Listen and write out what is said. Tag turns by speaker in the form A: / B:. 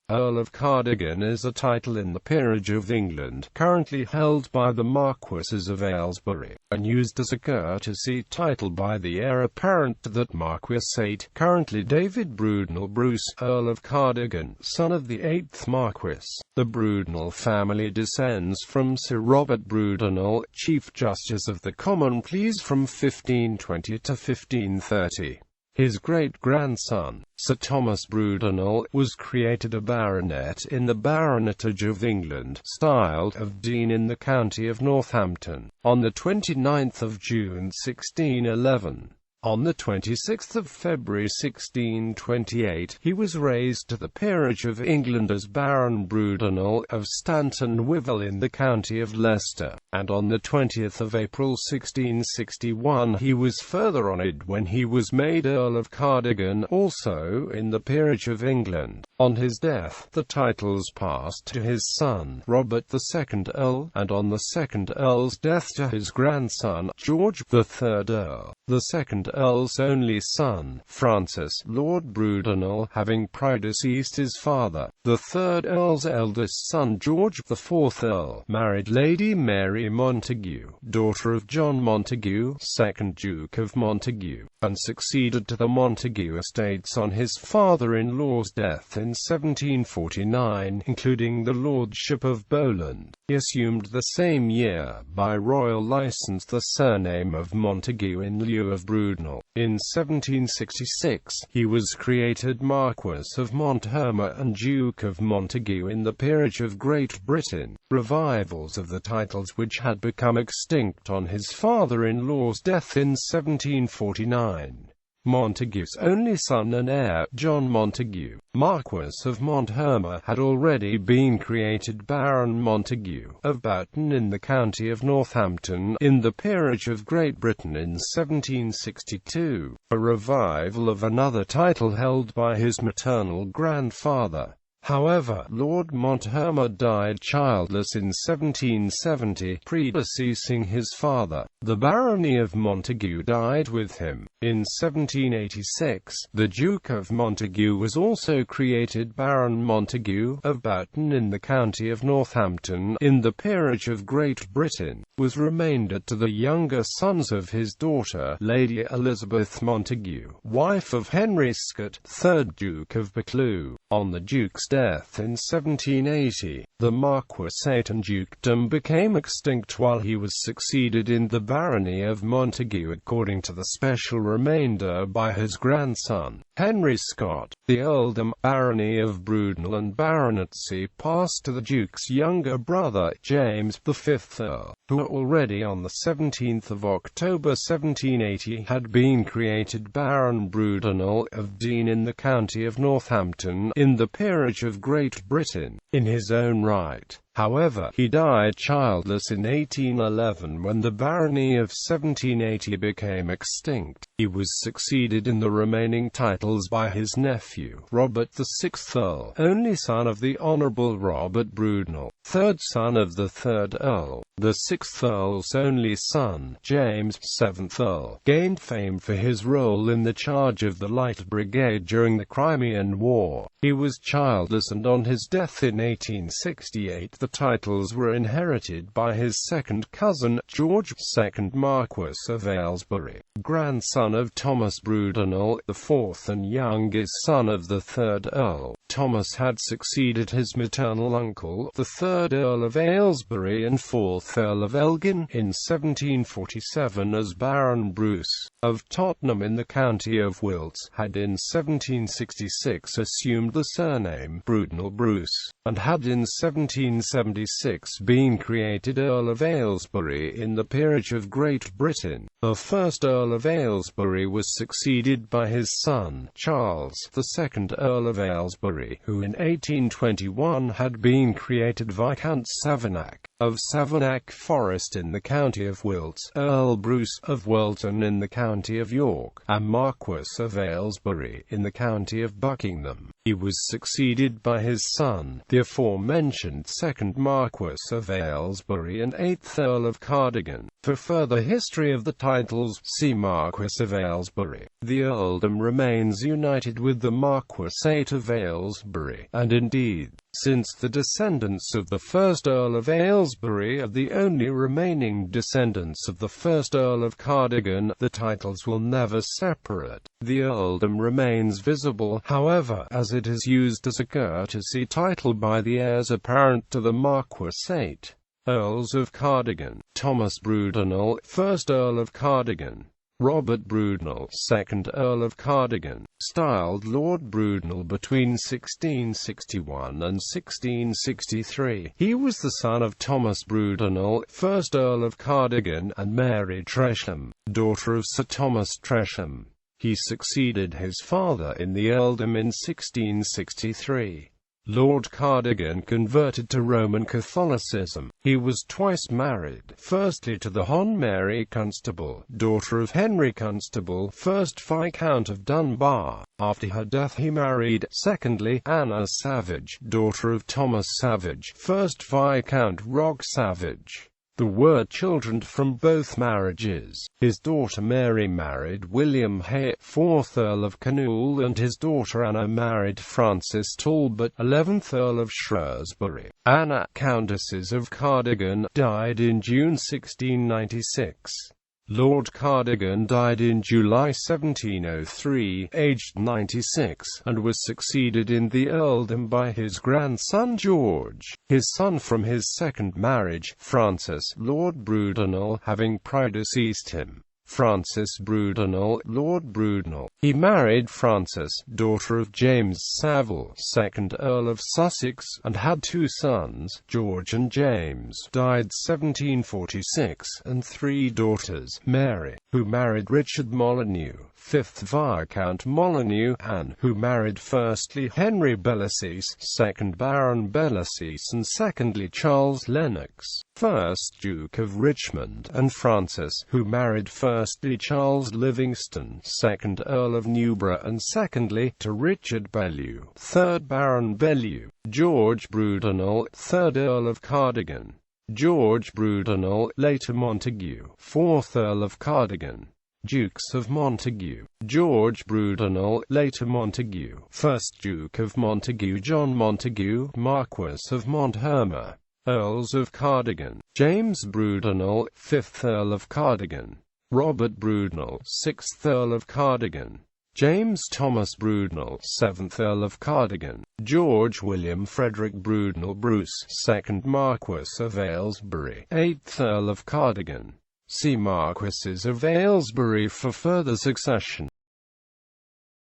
A: Earl of Cardigan is a title in the Peerage of England, currently held by the Marquesses of Ailesbury, and used as a courtesy title by the heir apparent to that Marquessate, currently David Brudenell-Bruce, Earl of Cardigan, son of the 8th Marquess. The Brudenell family descends from Sir Robert Brudenell, Chief Justice of the Common Pleas from 1520 to 1530. His great-grandson, Sir Thomas Brudenell, was created a baronet in the Baronetage of England, styled of Deene in the County of Northampton, on the 29th of June 1611. On the 26th of February 1628, he was raised to the Peerage of England as Baron Brudenell of Stanton Wyvill in the County of Leicester, and on the 20th of April 1661 he was further honoured when he was made Earl of Cardigan, also in the Peerage of England. On his death, the titles passed to his son, Robert II Earl, and on the second Earl's death to his grandson, George III Earl. The second Earl's only son, Francis, Lord Brudenell, having predeceased his father. The third Earl's eldest son, George IV Earl, married Lady Mary Montague, daughter of John Montague, 2nd Duke of Montague, and succeeded to the Montague estates on his father-in-law's death in 1749, including the lordship of Bowland. He assumed the same year, by royal license, the surname of Montague in lieu of Brudenell. In 1766, he was created Marquess of Monthermer and Duke of Montague in the Peerage of Great Britain. Revivals of the titles which had become extinct on his father-in-law's death in 1749. Montague's only son and heir, John Montague, Marquess of Monthermer, had already been created Baron Montague of Boughton in the County of Northampton, in the Peerage of Great Britain in 1762, a revival of another title held by his maternal grandfather. However, Lord Monthermer died childless in 1770, predeceasing his father. The barony of Montague died with him. In 1786, the Duke of Montague was also created Baron Montague of Boughton in the County of Northampton, in the Peerage of Great Britain, was remainder to the younger sons of his daughter, Lady Elizabeth Montague, wife of Henry Scott, 3rd Duke of Buccleuch. On the Duke's death in 1780, the Marquessate and dukedom became extinct while he was succeeded in the barony of Montague according to the special remainder by his grandson, Henry Scott. The earldom, barony of Brudenell and baronetcy passed to the Duke's younger brother, James V Earl, who already on the 17th of October 1780 had been created Baron Brudenell of Deene in the County of Northampton, in the Peerage of Great Britain, in his own right. However, he died childless in 1811 when the barony of 1780 became extinct. He was succeeded in the remaining titles by his nephew, Robert VI Earl, only son of the Honourable Robert Brudenell, third son of the 3rd Earl. The 6th Earl's only son, James VII Earl, gained fame for his role in the charge of the Light Brigade during the Crimean War. He was childless and on his death in 1868 the titles were inherited by his second cousin, George, 2nd Marquess of Ailesbury, grandson of Thomas Brudenell, the 4th and youngest son of the 3rd Earl. Thomas had succeeded his maternal uncle, the 3rd Earl of Ailesbury and 4th Earl of Elgin, in 1747 as Baron Bruce, of Tottenham in the County of Wilts, had in 1766 assumed the surname Brudenell-Bruce, and had in 1776 been created Earl of Ailesbury in the Peerage of Great Britain. The first Earl of Ailesbury was succeeded by his son, Charles, the 2nd Earl of Ailesbury, who in 1821 had been created Viscount Savernake, of Savernake Black Forest in the county of Wilts, Earl Bruce of Welton in the county of York, and Marquess of Ailesbury in the county of Buckingham. He was succeeded by his son, the aforementioned 2nd Marquess of Ailesbury and 8th Earl of Cardigan. For further history of the titles, see Marquess of Ailesbury. The earldom remains united with the Marquessate of Ailesbury, and indeed, since the descendants of the 1st Earl of Ailesbury are the only remaining descendants of the 1st Earl of Cardigan, the titles will never separate. The earldom remains visible, however, as it is used as a courtesy title by the heirs apparent to the Marquessate. Earls of Cardigan: Thomas Brudenell, 1st Earl of Cardigan. Robert Brudenell, 2nd Earl of Cardigan, styled Lord Brudenell between 1661 and 1663. He was the son of Thomas Brudenell, 1st Earl of Cardigan, and Mary Tresham, daughter of Sir Thomas Tresham. He succeeded his father in the earldom in 1663. Lord Cardigan converted to Roman Catholicism. He was twice married, firstly to the Hon Mary Constable, daughter of Henry Constable, 1st Viscount of Dunbar. After her death he married, secondly, Anna Savage, daughter of Thomas Savage, 1st Viscount Rog Savage. There were children from both marriages. His daughter Mary married William Hay, 4th Earl of Kinnoul, and his daughter Anna married Francis Talbot, 11th Earl of Shrewsbury. Anna, Countesses of Cardigan, died in June 1696. Lord Cardigan died in July 1703, aged 96, and was succeeded in the earldom by his grandson George, his son from his second marriage, Francis, Lord Brudenell, having predeceased him. Francis Brudenell, Lord Brudenell. He married Frances, daughter of James Saville, 2nd Earl of Sussex, and had 2 sons, George and James, died 1746, and 3 daughters, Mary, who married Richard Molyneux, 5th Viscount Molyneux, Anne, who married firstly Henry Bellasyse, 2nd Baron Bellasyse, and secondly Charles Lennox, 1st Duke of Richmond, and Frances, who married firstly Charles Livingston, 2nd Earl of Newburgh, and secondly, to Richard Bellew, 3rd Baron Bellew. George Brudenell, 3rd Earl of Cardigan. George Brudenell, later Montague, 4th Earl of Cardigan. Dukes of Montague: George Brudenell, later Montague, 1st Duke of Montague. John Montague, Marquess of Monthermer. Earls of Cardigan: James Brudenell, 5th Earl of Cardigan. Robert Brudenell, 6th Earl of Cardigan. James Thomas Brudenell, 7th Earl of Cardigan. George William Frederick Brudenell-Bruce, 2nd Marquess of Ailesbury, 8th Earl of Cardigan. See Marquesses of Ailesbury for further succession.